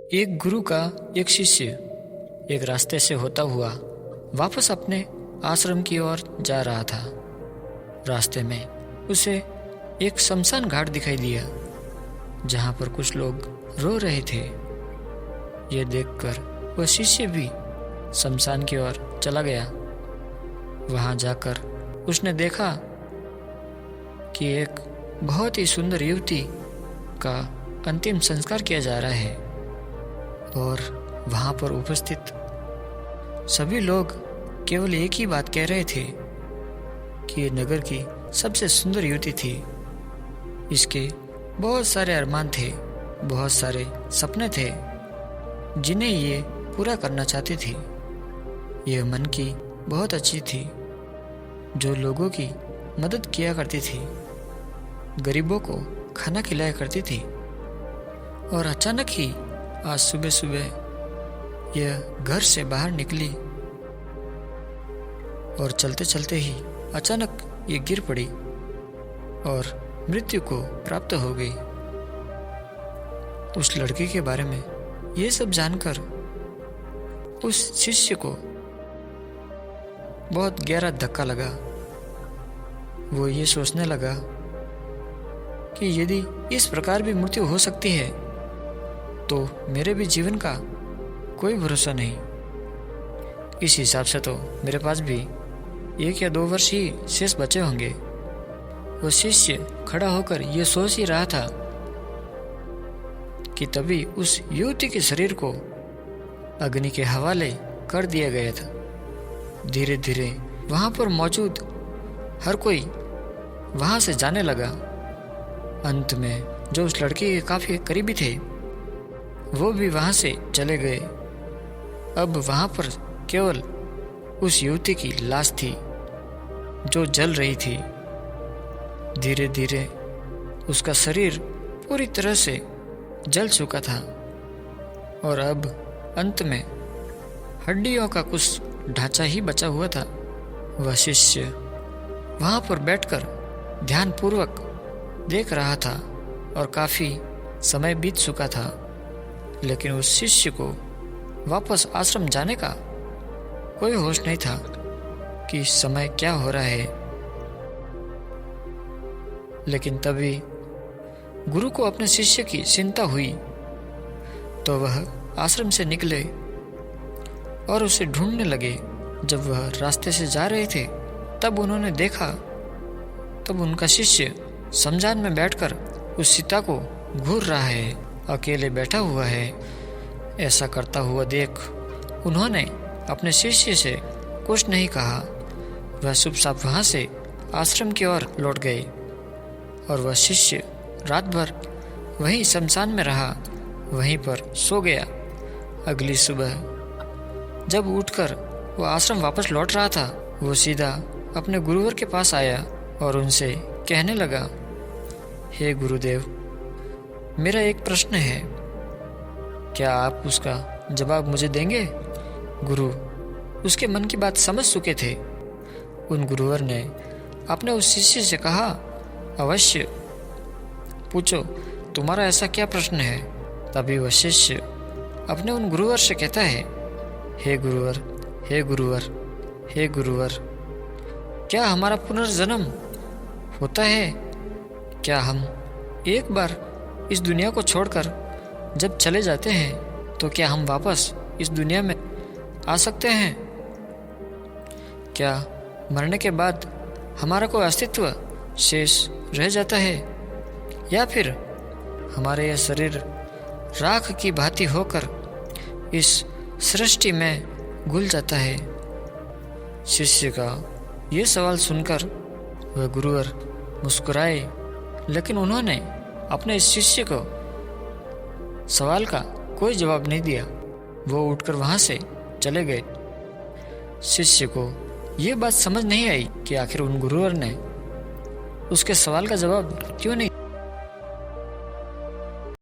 एक गुरु का एक शिष्य एक रास्ते से होता हुआ वापस अपने आश्रम की ओर जा रहा था। रास्ते में उसे एक शमशान घाट दिखाई दिया जहाँ पर कुछ लोग रो रहे थे। यह देखकर वह शिष्य भी शमशान की ओर चला गया। वहाँ जाकर उसने देखा कि एक बहुत ही सुंदर युवती का अंतिम संस्कार किया जा रहा है और वहाँ पर उपस्थित सभी लोग केवल एक ही बात कह रहे थे कि ये नगर की सबसे सुंदर युवती थी। इसके बहुत सारे अरमान थे, बहुत सारे सपने थे जिन्हें ये पूरा करना चाहती थी। यह मन की बहुत अच्छी थी, जो लोगों की मदद किया करती थी, गरीबों को खाना खिलाया करती थी। और अचानक ही आज सुबह सुबह यह घर से बाहर निकली और चलते चलते ही अचानक ये गिर पड़ी और मृत्यु को प्राप्त हो गई। उस लड़की के बारे में ये सब जानकर उस शिष्य को बहुत गहरा धक्का लगा। वो ये सोचने लगा कि यदि इस प्रकार भी मृत्यु हो सकती है तो मेरे भी जीवन का कोई भरोसा नहीं। इस हिसाब से तो मेरे पास भी 1 या 2 वर्ष ही शेष बचे होंगे। वो शिष्य खड़ा होकर ये सोच ही रहा था कि तभी उस युवती के शरीर को अग्नि के हवाले कर दिया गया था। धीरे धीरे वहाँ पर मौजूद हर कोई वहाँ से जाने लगा। अंत में जो उस लड़की के काफी करीबी थे वो भी वहाँ से चले गए। अब वहाँ पर केवल उस युवती की लाश थी जो जल रही थी। धीरे धीरे उसका शरीर पूरी तरह से जल चुका था और अब अंत में हड्डियों का कुछ ढांचा ही बचा हुआ था। वह शिष्य वहाँ पर बैठकर ध्यानपूर्वक देख रहा था और काफी समय बीत चुका था, लेकिन उस शिष्य को वापस आश्रम जाने का कोई होश नहीं था कि समय क्या हो रहा है। लेकिन तभी गुरु को अपने शिष्य की चिंता हुई तो वह आश्रम से निकले और उसे ढूंढने लगे। जब वह रास्ते से जा रहे थे तब उन्होंने देखा, तब उनका शिष्य शमशान में बैठकर उस सीता को घूर रहा है, अकेले बैठा हुआ है। ऐसा करता हुआ देख उन्होंने अपने शिष्य से कुछ नहीं कहा। वह चुपचाप वहाँ से आश्रम की ओर लौट गए और वह शिष्य रात भर वहीं शमशान में रहा, वहीं पर सो गया। अगली सुबह जब उठकर वह आश्रम वापस लौट रहा था, वो सीधा अपने गुरुवर के पास आया और उनसे कहने लगा, हे गुरुदेव, मेरा एक प्रश्न है, क्या आप उसका जवाब मुझे देंगे? गुरु उसके मन की बात समझ चुके थे। उन गुरुवर ने अपने उस शिष्य से कहा, अवश्य पूछो, तुम्हारा ऐसा क्या प्रश्न है? तभी वह शिष्य अपने उन गुरुवर से कहता है, हे गुरुवर, हे गुरुवर, हे गुरुवर, क्या हमारा पुनर्जन्म होता है? क्या हम एक बार इस दुनिया को छोड़कर जब चले जाते हैं तो क्या हम वापस इस दुनिया में आ सकते हैं? क्या मरने के बाद हमारा कोई अस्तित्व शेष रह जाता है या फिर हमारे यह शरीर राख की भांति होकर इस सृष्टि में घुल जाता है? शिष्य का ये सवाल सुनकर वह गुरुवर मुस्कुराए, लेकिन उन्होंने अपने इस शिष्य को सवाल का कोई जवाब नहीं दिया। वो उठकर वहाँ से चले गए। शिष्य को ये बात समझ नहीं आई कि आखिर उन गुरुवर ने उसके सवाल का जवाब क्यों नहीं